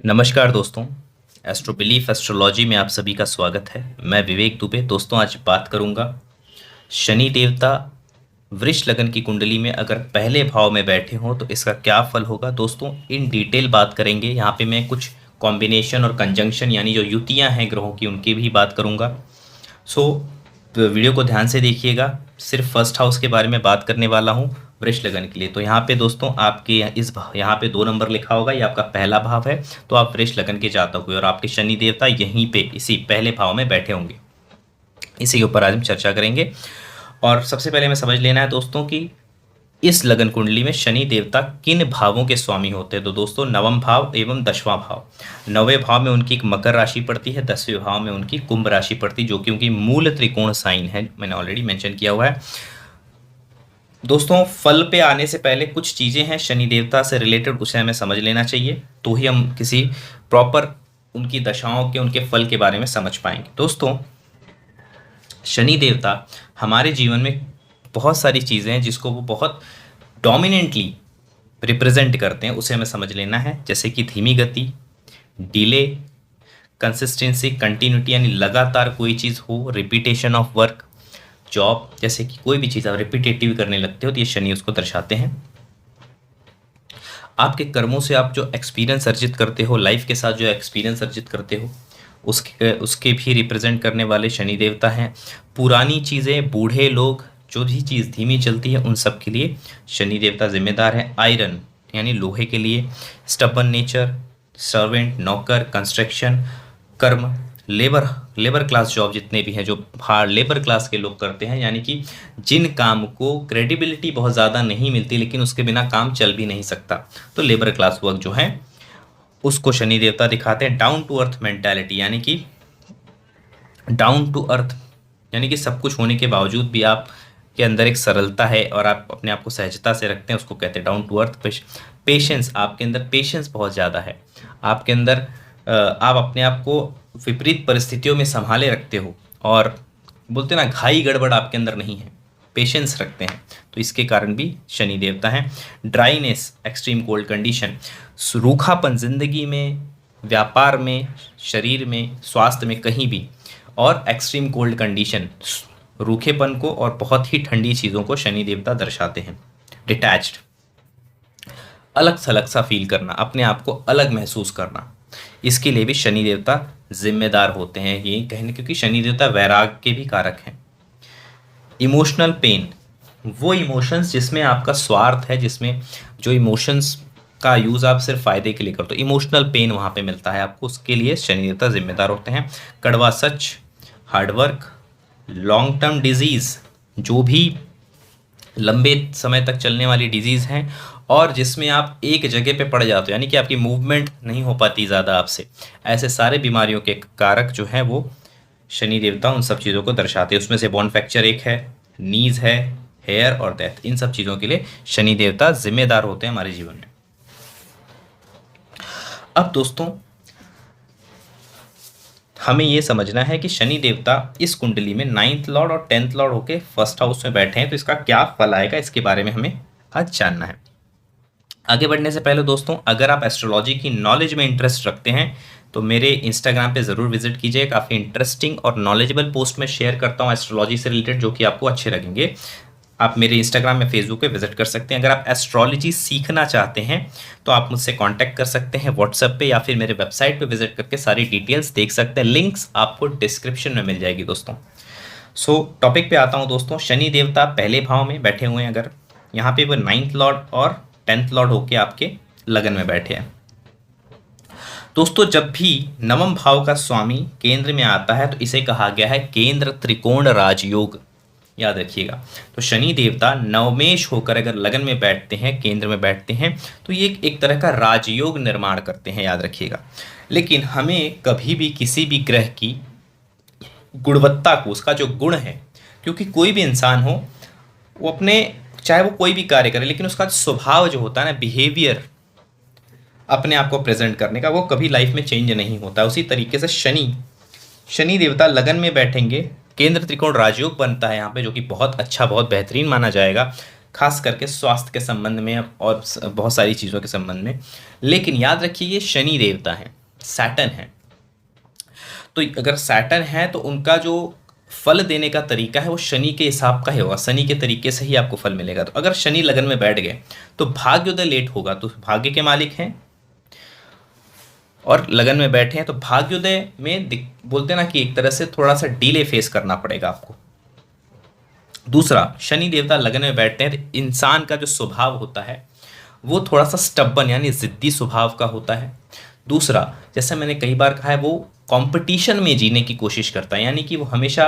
नमस्कार दोस्तों। Astro belief astrology में आप सभी का स्वागत है। मैं विवेक दुबे। दोस्तों आज बात करूंगा शनि देवता वृष लगन की कुंडली में अगर पहले भाव में बैठे हों तो इसका क्या फल होगा। दोस्तों इन डिटेल बात करेंगे। यहाँ पे मैं कुछ कॉम्बिनेशन और कंजंक्शन यानी जो युतियाँ हैं ग्रहों की उनकी भी बात करूँगा। सो तो वीडियो को ध्यान से देखिएगा। सिर्फ फर्स्ट हाउस के बारे में बात करने वाला हूँ वृष लगन के लिए। तो यहाँ पे दोस्तों आपके यहाँ पे 2 नंबर लिखा होगा, ये आपका पहला भाव है। तो आप वृष लगन के जातक हुए और आपके शनि देवता यहीं पे इसी पहले भाव में बैठे होंगे। इसी के ऊपर आज हम चर्चा करेंगे। और सबसे पहले हमें समझ लेना है दोस्तों कि इस लगन कुंडली में शनि देवता किन भावों के स्वामी होते हैं। तो दोस्तों नवम भाव एवं 10वां भाव। 9वें भाव में उनकी एक मकर राशि पड़ती है, 10वें भाव में उनकी कुंभ राशि पड़ती है, जो कि उनकी मूल त्रिकोण साइन है। मैंने ऑलरेडी मेंशन किया हुआ है। दोस्तों फल पे आने से पहले कुछ चीज़ें हैं शनि देवता से रिलेटेड, उसे हमें समझ लेना चाहिए, तो ही हम किसी प्रॉपर उनकी दशाओं के उनके फल के बारे में समझ पाएंगे। दोस्तों शनि देवता हमारे जीवन में बहुत सारी चीज़ें हैं जिसको वो बहुत डोमिनेंटली रिप्रेजेंट करते हैं, उसे हमें समझ लेना है। जैसे कि धीमी गति, डिले, कंसिस्टेंसी, कंटिन्यूटी यानी लगातार कोई चीज़ हो, रिपीटेशन ऑफ वर्क, जॉब, जैसे कि कोई भी चीज़ आप रिपीटेटिव करने लगते हो तो ये शनि उसको दर्शाते हैं। आपके कर्मों से आप जो एक्सपीरियंस अर्जित करते हो, लाइफ के साथ जो एक्सपीरियंस अर्जित करते हो, उसके भी रिप्रेजेंट करने वाले शनि देवता हैं। पुरानी चीज़ें, बूढ़े लोग, जो भी चीज़ धीमी चलती है उन सब के लिए शनि देवता जिम्मेदार है। आयरन यानी लोहे के लिए, स्टबन नेचर, सर्वेंट, नौकर, कंस्ट्रक्शन, कर्म, लेबर क्लास जॉब जितने भी हैं जो हार्ड लेबर क्लास के लोग करते हैं, यानी कि जिन काम को क्रेडिबिलिटी बहुत ज़्यादा नहीं मिलती लेकिन उसके बिना काम चल भी नहीं सकता, तो लेबर क्लास वर्क जो है उसको शनि देवता दिखाते हैं। डाउन टू अर्थ मेंटालिटी यानी कि डाउन टू अर्थ यानी कि सब कुछ होने के बावजूद भी आप के अंदर एक सरलता है और आप अपने आप को सहजता से रखते हैं, उसको कहते हैं डाउन टू अर्थ। पेशेंस, आपके अंदर पेशेंस बहुत ज़्यादा है। आपके अंदर आप अपने आप को विपरीत परिस्थितियों में संभाले रखते हो और बोलते ना घाई गड़बड़ आपके अंदर नहीं है, पेशेंस रखते हैं, तो इसके कारण भी शनि देवता हैं। ड्राइनेस, एक्सट्रीम कोल्ड कंडीशन, रूखापन जिंदगी में, व्यापार में, शरीर में, स्वास्थ्य में, कहीं भी, और एक्सट्रीम कोल्ड कंडीशन, रूखेपन को और बहुत ही ठंडी चीज़ों को शनि देवता दर्शाते हैं। डिटैच्ड, अलग थलग सा फील करना, अपने आप को अलग महसूस करना, इसके लिए भी शनि देवता जिम्मेदार होते हैं। ये कहने क्योंकि शनि देवता वैराग के भी कारक हैं। इमोशनल पेन, वो इमोशंस जिसमें आपका स्वार्थ है, जिसमें जो इमोशंस का यूज़ आप सिर्फ फ़ायदे के लिए करते हो, इमोशनल पेन वहाँ पे मिलता है आपको, उसके लिए शनि देवता जिम्मेदार होते हैं। कड़वा सच, हार्डवर्क, लॉन्ग टर्म डिजीज़, जो भी लंबे समय तक चलने वाली डिजीज़ हैं और जिसमें आप एक जगह पे पड़ जाते हो, यानी कि आपकी मूवमेंट नहीं हो पाती ज़्यादा आपसे, ऐसे सारे बीमारियों के कारक जो हैं वो शनि देवता उन सब चीज़ों को दर्शाते हैं। उसमें से बोन फ्रैक्चर एक है, नीज है, हेयर और डेथ, इन सब चीज़ों के लिए शनि देवता जिम्मेदार होते हैं हमारे जीवन में। अब दोस्तों हमें ये समझना है कि शनि देवता इस कुंडली में 9th लॉर्ड और 10th लॉर्ड होके फर्स्ट हाउस में बैठे हैं, तो इसका क्या फल आएगा इसके बारे में हमें आज जानना है। आगे बढ़ने से पहले दोस्तों अगर आप एस्ट्रोलॉजी की नॉलेज में इंटरेस्ट रखते हैं तो मेरे इंस्टाग्राम पे ज़रूर विजिट कीजिए। काफ़ी इंटरेस्टिंग और नॉलेजेबल पोस्ट में शेयर करता हूँ एस्ट्रोलॉजी से रिलेटेड, जो कि आपको अच्छे लगेंगे। आप मेरे इंस्टाग्राम या फेसबुक पे विजिट कर सकते हैं। अगर आप एस्ट्रोलॉजी सीखना चाहते हैं तो आप मुझसे कांटेक्ट कर सकते हैं व्हाट्सएप पे, या फिर मेरे वेबसाइट पे विजिट करके सारी डिटेल्स देख सकते हैं। लिंक्स आपको डिस्क्रिप्शन में मिल जाएगी दोस्तों। सो टॉपिक पे आता हूँ दोस्तों। शनि देवता पहले भाव में बैठे हुए हैं, अगर यहाँ पे वो 9th लॉर्ड और 10th लॉर्ड होके आपके लगन में बैठे हैं। दोस्तों जब भी नवम भाव का स्वामी केंद्र में आता है तो इसे कहा गया है केंद्र त्रिकोण राजयोग, याद रखिएगा। तो शनि देवता नवमेश होकर अगर लगन में बैठते हैं, केंद्र में बैठते हैं, तो ये एक तरह का राजयोग निर्माण करते हैं, याद रखिएगा। लेकिन हमें कभी भी किसी भी ग्रह की गुणवत्ता को, उसका जो गुण है, क्योंकि कोई भी इंसान हो वो अपने चाहे वो कोई भी कार्य करे लेकिन उसका स्वभाव जो होता है ना, बिहेवियर, अपने आप को प्रेजेंट करने का, वो कभी लाइफ में चेंज नहीं होता। उसी तरीके से शनि देवता लगन में बैठेंगे, केंद्र त्रिकोण राजयोग बनता है यहाँ पे, जो कि बहुत अच्छा, बहुत बेहतरीन माना जाएगा। खास करके स्वास्थ्य के संबंध में और बहुत सारी चीज़ों के संबंध में। लेकिन याद रखिए ये शनि देवता है, सैटर्न है। तो अगर सैटर्न है तो उनका जो फल देने का तरीका है वो शनि के हिसाब का ही होगा, शनि के तरीके से ही आपको फल मिलेगा। तो अगर शनि लगन में बैठ गए तो भाग्योदय लेट होगा, तो भाग्य के मालिक हैं और लगन में बैठे हैं तो भाग्योदय में बोलते ना कि एक तरह से थोड़ा सा डिले फेस करना पड़ेगा आपको। दूसरा, शनि देवता लगन में बैठते हैं तो इंसान का जो स्वभाव होता है वो थोड़ा सा स्टब्बन यानी जिद्दी स्वभाव का होता है। दूसरा, जैसे मैंने कई बार कहा है, वो कंपटीशन में जीने की कोशिश करता है, यानी कि वो हमेशा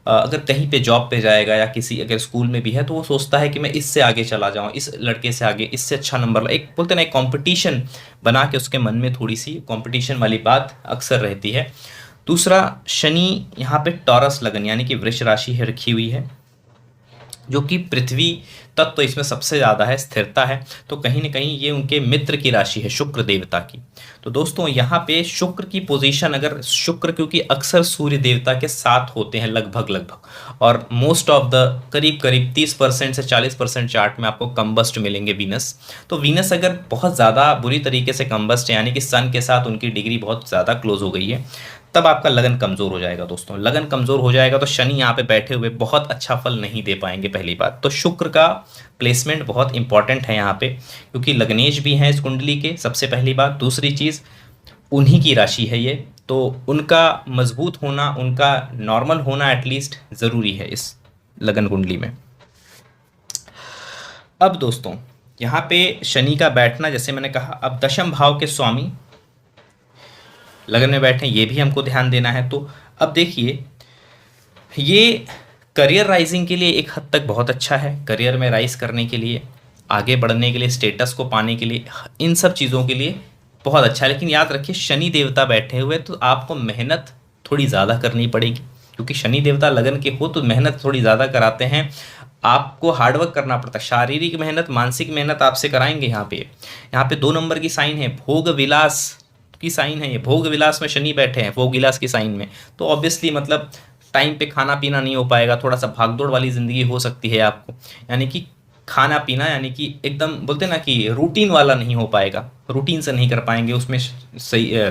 अगर कहीं पे जॉब पे जाएगा या किसी अगर स्कूल में भी है तो वो सोचता है कि मैं इससे आगे चला जाऊं, इस लड़के से आगे, इससे अच्छा नंबर एक बोलते ना एक कंपटीशन बना के उसके मन में थोड़ी सी कंपटीशन वाली बात अक्सर रहती है। दूसरा, शनि यहाँ पे टॉरस लगन यानी कि वृष राशि है रखी हुई है, जो कि पृथ्वी तत्व तो इसमें सबसे ज़्यादा है, स्थिरता है। तो कहीं ना कहीं ये उनके मित्र की राशि है शुक्र देवता की। तो दोस्तों यहाँ पे शुक्र की पोजीशन, अगर शुक्र क्योंकि अक्सर सूर्य देवता के साथ होते हैं लगभग और मोस्ट ऑफ द करीब 30% से 40% चार्ट में आपको कंबस्ट मिलेंगे वीनस। तो वीनस अगर बहुत ज़्यादा बुरी तरीके से कंबस्ट है यानी कि सन के साथ उनकी डिग्री बहुत ज़्यादा क्लोज हो गई है, तब आपका लगन कमज़ोर हो जाएगा। दोस्तों लगन कमज़ोर हो जाएगा तो शनि यहाँ पे बैठे हुए बहुत अच्छा फल नहीं दे पाएंगे। पहली बात तो शुक्र का प्लेसमेंट बहुत इंपॉर्टेंट है यहाँ पे, क्योंकि लग्नेश भी हैं इस कुंडली के, सबसे पहली बात। दूसरी चीज़, उन्हीं की राशि है ये, तो उनका मजबूत होना, उनका नॉर्मल होना एटलीस्ट ज़रूरी है इस लगन कुंडली में। अब दोस्तों यहाँ पे शनि का बैठना, जैसे मैंने कहा, अब दशम भाव के स्वामी लगन में बैठे, ये भी हमको ध्यान देना है। तो अब देखिए ये करियर राइजिंग के लिए एक हद तक बहुत अच्छा है, करियर में राइज करने के लिए, आगे बढ़ने के लिए, स्टेटस को पाने के लिए, इन सब चीज़ों के लिए बहुत अच्छा है। लेकिन याद रखिए शनि देवता बैठे हुए तो आपको मेहनत थोड़ी ज़्यादा करनी पड़ेगी, क्योंकि शनि देवता लगन के हो तो मेहनत थोड़ी ज़्यादा कराते हैं, आपको हार्डवर्क करना पड़ता है, शारीरिक मेहनत, मानसिक मेहनत आपसे कराएंगे। यहाँ पे 2 नंबर की साइन है, भोग विलास की साइन है, ये भोग विलास में शनि बैठे हैं, भोग विलास की साइन में, तो ऑब्वियसली मतलब टाइम पे खाना पीना नहीं हो पाएगा, थोड़ा सा भागदौड़ वाली ज़िंदगी हो सकती है आपको, यानी कि खाना पीना यानी कि एकदम बोलते ना कि रूटीन वाला नहीं हो पाएगा, रूटीन से नहीं कर पाएंगे उसमें सही।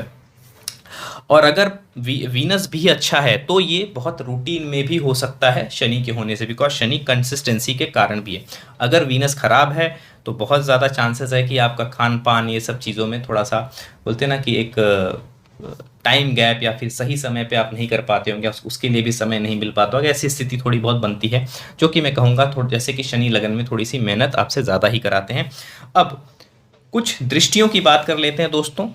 और अगर वीनस भी अच्छा है तो ये बहुत रूटीन में भी हो सकता है शनि के होने से, बिकॉज शनि कंसिस्टेंसी के कारण भी है। अगर वीनस खराब है तो बहुत ज़्यादा चांसेस है कि आपका खान पान ये सब चीज़ों में थोड़ा सा बोलते ना कि एक टाइम गैप या फिर सही समय पे आप नहीं कर पाते होंगे, उसके लिए भी समय नहीं मिल पाता होगा, ऐसी स्थिति थोड़ी बहुत बनती है, जो कि मैं कहूँगा थोड़ा जैसे कि शनि लगन में थोड़ी सी मेहनत आपसे ज़्यादा ही कराते हैं। अब कुछ दृष्टियों की बात कर लेते हैं दोस्तों,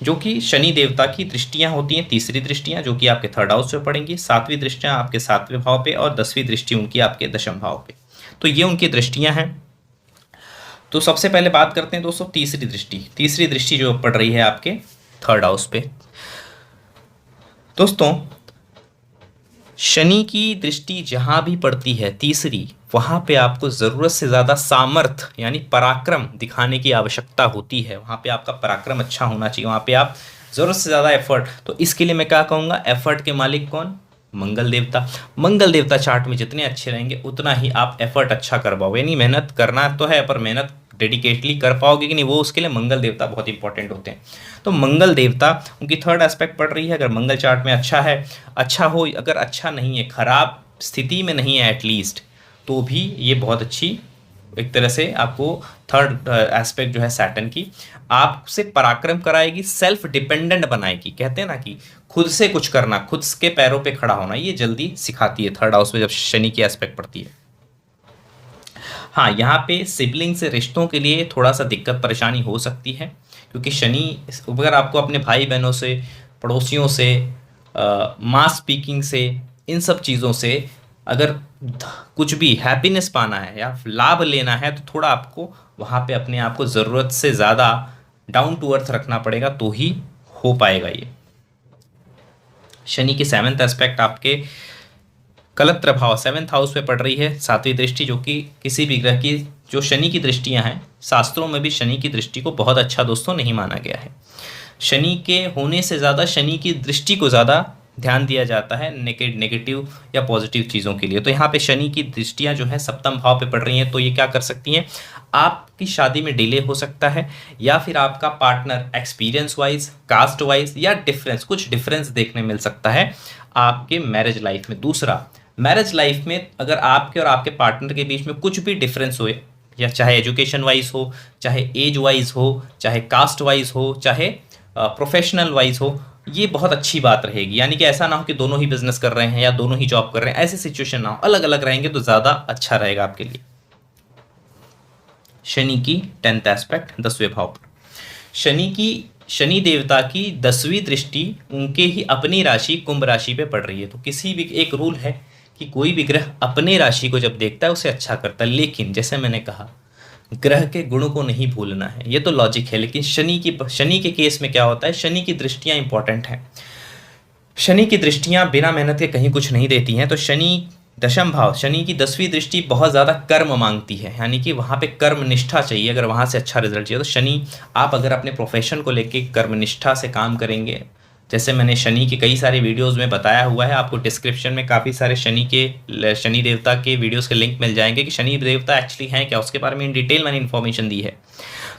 जो कि शनि देवता की दृष्टियां होती हैं, तीसरी दृष्टियां जो कि आपके 3rd हाउस पे पड़ेंगी, 7वीं दृष्टियां आपके 7वें भाव पे और 10वीं दृष्टि उनकी आपके दशम भाव पे। तो ये उनकी दृष्टियां हैं। तो सबसे पहले बात करते हैं दोस्तों तीसरी दृष्टि जो पड़ रही है आपके 3rd हाउस पे। दोस्तों शनि की दृष्टि जहाँ भी पड़ती है तीसरी, वहाँ पे आपको ज़रूरत से ज़्यादा सामर्थ्य यानी पराक्रम दिखाने की आवश्यकता होती है, वहाँ पे आपका पराक्रम अच्छा होना चाहिए, वहाँ पे आप ज़रूरत से ज़्यादा एफर्ट। तो इसके लिए मैं क्या कहूँगा, एफर्ट के मालिक कौन, मंगल देवता। मंगल देवता चार्ट में जितने अच्छे रहेंगे उतना ही आप एफर्ट अच्छा कर पाओगे, यानी मेहनत करना तो है पर मेहनत डेडिकेटली कर पाओगे कि नहीं, वो उसके लिए मंगल देवता बहुत इंपॉर्टेंट होते हैं। तो मंगल देवता उनकी 3rd एस्पेक्ट पड़ रही है, अगर मंगल चार्ट में अच्छा है, अच्छा हो, अगर अच्छा नहीं है, खराब स्थिति में नहीं है एटलीस्ट, तो भी ये बहुत अच्छी एक तरह से आपको 3rd एस्पेक्ट जो है सैटर्न की आपसे पराक्रम कराएगी, सेल्फ डिपेंडेंट बनाएगी, कहते हैं ना कि खुद से कुछ करना, खुद के पैरों पे खड़ा होना, ये जल्दी सिखाती है 3rd हाउस में जब शनि की एस्पेक्ट पड़ती है। हाँ, यहाँ पे सिबलिंग से रिश्तों के लिए थोड़ा सा दिक्कत परेशानी हो सकती है, क्योंकि शनि अगर आपको अपने भाई बहनों से, पड़ोसियों से, मास स्पीकिंग से, इन सब चीज़ों से अगर कुछ भी हैप्पीनेस पाना है या लाभ लेना है तो थोड़ा आपको वहाँ पे अपने आप को ज़रूरत से ज़्यादा डाउन टू अर्थ रखना पड़ेगा, तो ही हो पाएगा ये। शनि की 7th एस्पेक्ट आपके कलत्र भाव 7th हाउस पे पड़ रही है, 7वीं दृष्टि, जो कि किसी भी ग्रह की जो शनि की दृष्टियां हैं, शास्त्रों में भी शनि की दृष्टि को बहुत अच्छा दोस्तों नहीं माना गया है। शनि के होने से ज़्यादा शनि की दृष्टि को ज़्यादा ध्यान दिया जाता है नेगेटिव या पॉजिटिव चीज़ों के लिए। तो यहाँ पे शनि की दृष्टियाँ जो है सप्तम भाव पे पड़ रही हैं, तो ये क्या कर सकती हैं, आपकी शादी में डिले हो सकता है, या फिर आपका partner experience wise, caste wise या कुछ डिफरेंस देखने मिल सकता है आपके मैरिज लाइफ में। दूसरा, मैरिज लाइफ में अगर आपके और आपके पार्टनर के बीच में कुछ भी डिफरेंस हो, या चाहे एजुकेशन वाइज हो, चाहे एज वाइज हो, चाहे कास्ट वाइज हो, चाहे प्रोफेशनल वाइज हो, ये बहुत अच्छी बात रहेगी। यानी कि ऐसा ना हो कि दोनों ही बिजनेस कर रहे हैं या दोनों ही जॉब कर रहे हैं, ऐसी सिचुएशन ना हो, अलग अलग रहेंगे तो ज़्यादा अच्छा रहेगा आपके लिए। शनि की 10th एस्पेक्ट 10वें भाव पर, शनि देवता की 10वीं दृष्टि उनके ही अपनी राशि कुंभ राशि पे पड़ रही है। तो किसी भी एक रूल है कि कोई भी ग्रह अपने राशि को जब देखता है उसे अच्छा करता है, लेकिन जैसे मैंने कहा ग्रह के गुणों को नहीं भूलना है, ये तो लॉजिक है। लेकिन शनि के केस में क्या होता है, शनि की दृष्टियां इंपॉर्टेंट हैं। शनि की दृष्टियां बिना मेहनत के कहीं कुछ नहीं देती हैं। तो शनि दशम भाव, शनि की 10वीं दृष्टि बहुत ज़्यादा कर्म मांगती है, यानी कि वहाँ पे कर्म निष्ठा चाहिए। अगर वहाँ से अच्छा रिजल्ट चाहिए तो शनि, आप अगर अपने प्रोफेशन को लेके कर्मनिष्ठा से काम करेंगे, जैसे मैंने शनि के कई सारे वीडियोस में बताया हुआ है, आपको डिस्क्रिप्शन में काफ़ी सारे शनि देवता के वीडियोस के लिंक मिल जाएंगे कि शनि देवता एक्चुअली हैं क्या, उसके बारे में इन डिटेल मैंने इन्फॉर्मेशन दी है,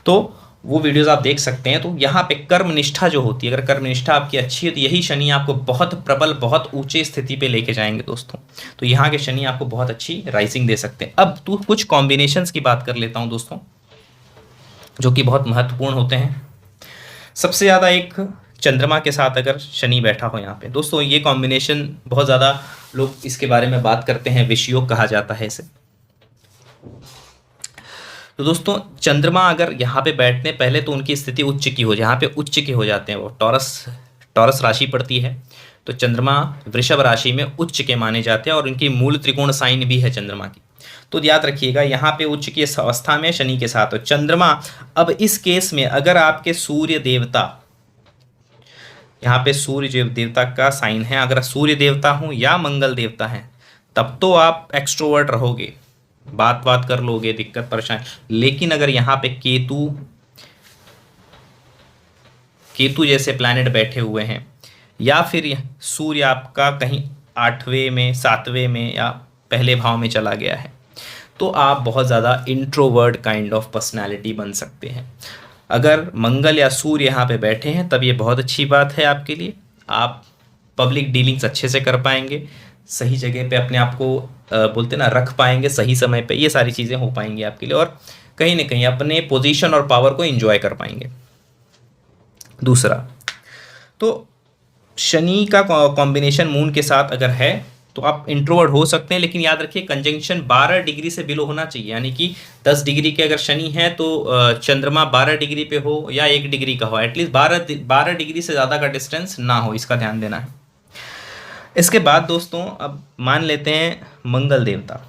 तो वो वीडियोस आप देख सकते हैं। तो यहाँ पे कर्मनिष्ठा जो होती है, अगर कर्मनिष्ठा आपकी अच्छी है तो यही शनि आपको बहुत प्रबल, बहुत ऊंचे स्थिति पे लेके जाएंगे दोस्तों। तो यहाँ के शनि आपको बहुत अच्छी राइजिंग दे सकते हैं। अब तो कुछ कॉम्बिनेशंस की बात कर लेता हूँ दोस्तों, जो कि बहुत महत्वपूर्ण होते हैं। सबसे ज़्यादा एक चंद्रमा के साथ अगर शनि बैठा हो यहाँ पे दोस्तों, ये कॉम्बिनेशन बहुत ज़्यादा लोग इसके बारे में बात करते हैं, विषयोग कहा जाता है इसे। तो दोस्तों चंद्रमा अगर यहाँ पे बैठने, पहले तो उनकी स्थिति उच्च की हो, यहाँ पे उच्च के हो जाते हैं, वो टॉरस राशि पड़ती है, तो चंद्रमा वृषभ राशि में उच्च के माने जाते हैं, और उनकी मूल त्रिकोण साइन भी है चंद्रमा की। तो याद रखिएगा यहाँ पे उच्च की अवस्था में शनि के साथ हो चंद्रमा। अब इस केस में अगर आपके सूर्य देवता, यहाँ पे सूर्य देवता का साइन है, अगर सूर्य देवता हूँ या मंगल देवता है, तब तो आप एक्सट्रोवर्ट रहोगे, बात कर लोगे, दिक्कत परेशान। लेकिन अगर यहाँ पे केतु जैसे प्लैनेट बैठे हुए हैं, या फिर सूर्य आपका कहीं 8वें में, 7वें में या पहले भाव में चला गया है, तो आप बहुत ज़्यादा इंट्रोवर्ट काइंड ऑफ पर्सनैलिटी बन सकते हैं। अगर मंगल या सूर्य यहाँ पे बैठे हैं तब ये बहुत अच्छी बात है आपके लिए, आप पब्लिक डीलिंग्स अच्छे से कर पाएंगे, सही जगह पे अपने आप को बोलते ना रख पाएंगे, सही समय पे ये सारी चीज़ें हो पाएंगी आपके लिए, और कहीं ना कहीं अपने पोजीशन और पावर को एंजॉय कर पाएंगे। दूसरा, तो शनि का कॉम्बिनेशन मून के साथ अगर है तो आप इंट्रोवर्ट हो सकते हैं, लेकिन याद रखिए कंजंक्शन 12 डिग्री से बिलो होना चाहिए। यानी कि 10 डिग्री के अगर शनि है तो चंद्रमा 12 डिग्री पे हो या 1 डिग्री का हो, एटलीस्ट 12 डिग्री से ज़्यादा का डिस्टेंस ना हो, इसका ध्यान देना है। इसके बाद दोस्तों अब मान लेते हैं मंगल देवता,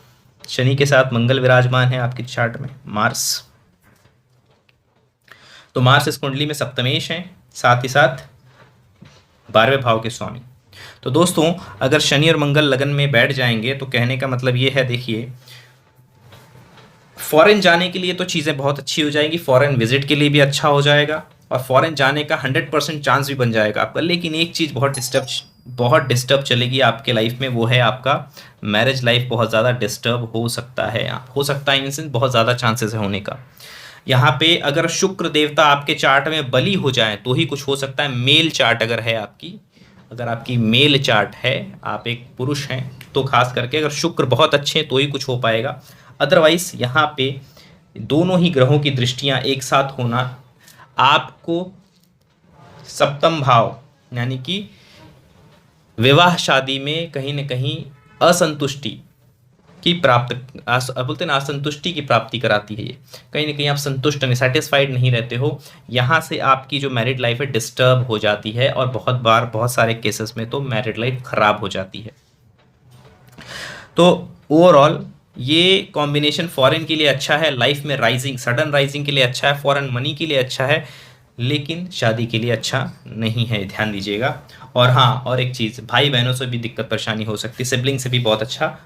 शनि के साथ मंगल विराजमान है आपकी चार्ट में, मार्स। तो मार्स इस कुंडली में सप्तमेश है, साथ ही साथ 12वें भाव के स्वामी। तो दोस्तों अगर शनि और मंगल लगन में बैठ जाएंगे तो कहने का मतलब ये है, देखिए फॉरेन जाने के लिए तो चीज़ें बहुत अच्छी हो जाएंगी, फॉरेन विजिट के लिए भी अच्छा हो जाएगा, और फॉरेन जाने का 100% चांस भी बन जाएगा आपका। लेकिन एक चीज़ बहुत डिस्टर्ब चलेगी आपके लाइफ में, वो है आपका मैरिज लाइफ बहुत ज़्यादा डिस्टर्ब हो सकता है, इन सेंस बहुत ज़्यादा चांसेस है होने का। यहाँ पे अगर शुक्र देवता आपके चार्ट में बली हो जाए तो ही कुछ हो सकता है। मेल चार्ट अगर है आपकी, अगर आपकी मेल चार्ट है, आप एक पुरुष हैं, तो खास करके अगर शुक्र बहुत अच्छे हैं तो ही कुछ हो पाएगा। अदरवाइज यहाँ पे दोनों ही ग्रहों की दृष्टियाँ एक साथ होना आपको सप्तम भाव यानी कि विवाह शादी में कहीं न कहीं असंतुष्टि की बोलते ना असंतुष्टि की प्राप्ति कराती है। ये कहीं ना कहीं आप संतुष्ट नहीं, सेटिस्फाइड नहीं रहते हो, यहाँ से आपकी जो मैरिड लाइफ है डिस्टर्ब हो जाती है, और बहुत सारे केसेस में तो मैरिड लाइफ खराब हो जाती है। तो ओवरऑल ये कॉम्बिनेशन फॉरेन के लिए अच्छा है, लाइफ में राइजिंग, सडन राइजिंग के लिए अच्छा है, फॉरेन मनी के लिए अच्छा है, लेकिन शादी के लिए अच्छा नहीं है, ध्यान दीजिएगा। और हाँ, और एक चीज़, भाई बहनों से भी दिक्कत परेशानी हो सकती है, सिबलिंग से भी बहुत अच्छा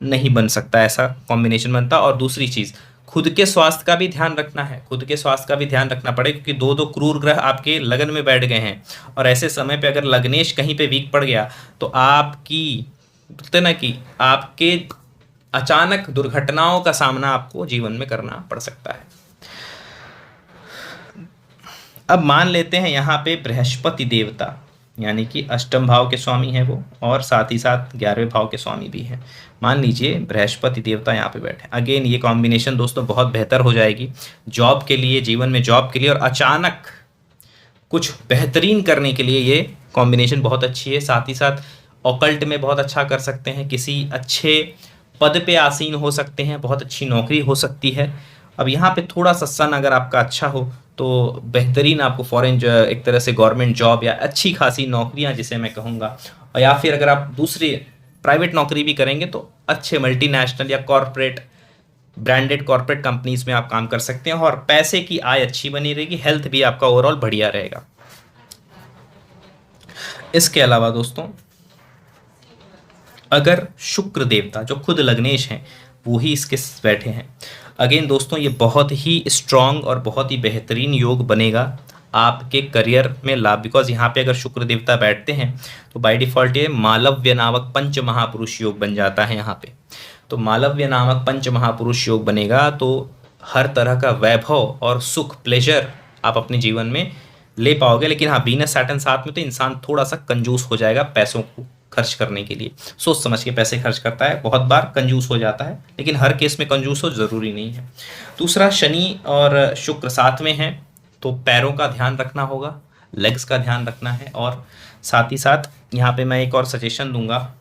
नहीं बन सकता, ऐसा कॉम्बिनेशन बनता। और दूसरी चीज़, खुद के स्वास्थ्य का भी ध्यान रखना है, खुद के स्वास्थ्य का भी ध्यान रखना पड़ेगा, क्योंकि दो दो क्रूर ग्रह आपके लगन में बैठ गए हैं। और ऐसे समय पे अगर लग्नेश कहीं पे वीक पड़ गया तो आपकी बोलते ना कि आपके अचानक दुर्घटनाओं का सामना आपको जीवन में करना पड़ सकता है। अब मान लेते हैं यहाँ पे बृहस्पति देवता यानी कि अष्टम भाव के स्वामी हैं वो, और साथ ही साथ 11वें भाव के स्वामी भी हैं। मान लीजिए बृहस्पति देवता यहाँ पे बैठे, अगेन ये कॉम्बिनेशन दोस्तों बहुत बेहतर हो जाएगी जॉब के लिए, जीवन में जॉब के लिए, और अचानक कुछ बेहतरीन करने के लिए ये कॉम्बिनेशन बहुत अच्छी है। साथ ही साथ ऑकल्ट में बहुत अच्छा कर सकते हैं, किसी अच्छे पद पे आसीन हो सकते हैं, बहुत अच्छी नौकरी हो सकती है। अब यहाँ पे थोड़ा सा सन अगर आपका अच्छा हो तो बेहतरीन आपको फॉरेन एक तरह से गवर्नमेंट जॉब या अच्छी खासी नौकरियाँ जिसे मैं कहूँगा, और या फिर अगर आप दूसरी प्राइवेट नौकरी भी करेंगे तो अच्छे मल्टीनेशनल या कॉरपोरेट ब्रांडेड कॉरपोरेट कंपनीज में आप काम कर सकते हैं, और पैसे की आय अच्छी बनी रहेगी, हेल्थ भी आपका ओवरऑल बढ़िया रहेगा। इसके अलावा दोस्तों अगर शुक्र देवता जो खुद लग्नेश हैं वो ही इसके बैठे हैं, अगेन दोस्तों ये बहुत ही स्ट्रांग और बहुत ही बेहतरीन योग बनेगा आपके करियर में लाभ, बिकॉज यहाँ पे अगर शुक्र देवता बैठते हैं तो बाय डिफॉल्ट ये मालव्य नामक पंच महापुरुष योग बन जाता है यहाँ पे। तो मालव्य नामक पंच महापुरुष योग बनेगा तो हर तरह का वैभव और सुख प्लेजर आप अपने जीवन में ले पाओगे। लेकिन हाँ, वीनस सैटर्न साथ में तो इंसान थोड़ा सा कंजूस हो जाएगा पैसों को खर्च करने के लिए, सोच समझ के पैसे खर्च करता है, बहुत बार कंजूस हो जाता है, लेकिन हर केस में कंजूस हो ज़रूरी नहीं है। दूसरा, शनि और शुक्र साथ में हैं तो पैरों का ध्यान रखना होगा, लेग्स का ध्यान रखना है। और साथ ही साथ यहाँ पे मैं एक और सजेशन दूंगा,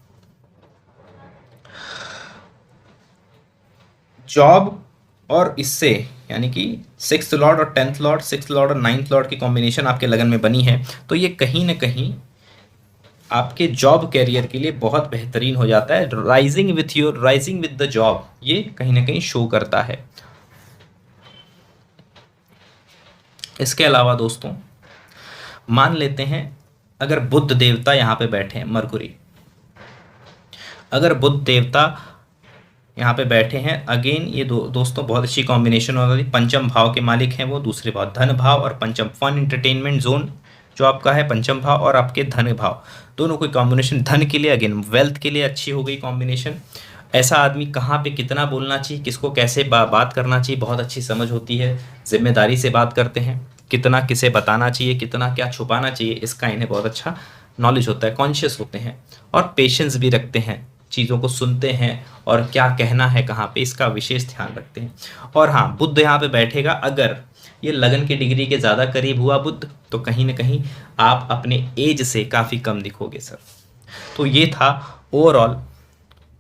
जॉब और इससे यानी कि 6th लॉर्ड और 10th लॉर्ड, 6th लॉर्ड और 9th लॉर्ड की कॉम्बिनेशन आपके लगन में बनी है तो ये कहीं ना कहीं आपके जॉब कैरियर के लिए बहुत बेहतरीन हो जाता है। राइजिंग विद द जॉब ये कहीं ना कहीं शो करता है। इसके अलावा दोस्तों मान लेते हैं अगर बुध देवता यहाँ पे बैठे हैं, मरकुरी, अगर बुध देवता यहाँ पे बैठे हैं, अगेन ये दोस्तों बहुत अच्छी कॉम्बिनेशन हो रही। पंचम भाव के मालिक हैं वो, दूसरे भाव धन भाव और पंचम फन एंटरटेनमेंट जोन जो आपका है पंचम भाव और आपके धन भाव, दोनों कोई कॉम्बिनेशन धन के लिए, अगेन वेल्थ के लिए अच्छी हो गई कॉम्बिनेशन। ऐसा आदमी कहाँ पे कितना बोलना चाहिए, किसको कैसे बात करना चाहिए, बहुत अच्छी समझ होती है, जिम्मेदारी से बात करते हैं, कितना किसे बताना चाहिए, कितना क्या छुपाना चाहिए, इसका इन्हें बहुत अच्छा नॉलेज होता है, कॉन्शियस होते हैं और पेशेंस भी रखते हैं, चीज़ों को सुनते हैं और क्या कहना है कहाँ पे इसका विशेष ध्यान रखते हैं। और हाँ, बुध यहाँ पे बैठेगा, अगर ये लगन की डिग्री के ज़्यादा करीब हुआ बुध तो कहीं ना कहीं आप अपने एज से काफ़ी कम दिखोगे सर। तो ये था ओवरऑल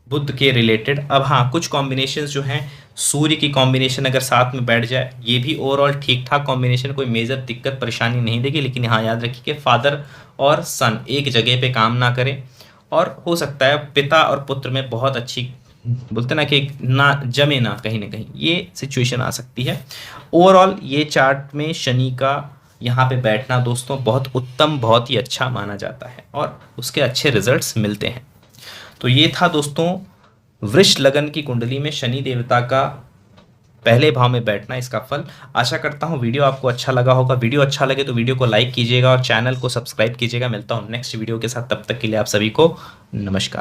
बुध के रिलेटेड। अब हाँ, कुछ कॉम्बिनेशंस जो हैं, सूर्य की कॉम्बिनेशन अगर साथ में बैठ जाए ये भी ओवरऑल ठीक ठाक कॉम्बिनेशन, कोई मेजर दिक्कत परेशानी नहीं देगी। लेकिन यहाँ याद रखिए कि फादर और सन एक जगह पे काम ना करें, और हो सकता है पिता और पुत्र में बहुत अच्छी बोलते ना कि ना जमे ना कहीं ये सिचुएशन आ सकती है। ओवरऑल ये चार्ट में शनि का यहाँ पे बैठना दोस्तों बहुत उत्तम, बहुत ही अच्छा माना जाता है और उसके अच्छे रिजल्ट्स मिलते हैं। तो ये था दोस्तों वृष लगन की कुंडली में शनि देवता का पहले भाव में बैठना, इसका फल। आशा करता हूँ वीडियो आपको अच्छा लगा होगा। वीडियो अच्छा लगे तो वीडियो को लाइक कीजिएगा और चैनल को सब्सक्राइब कीजिएगा। मिलता हूँ नेक्स्ट वीडियो के साथ, तब तक के लिए आप सभी को नमस्कार।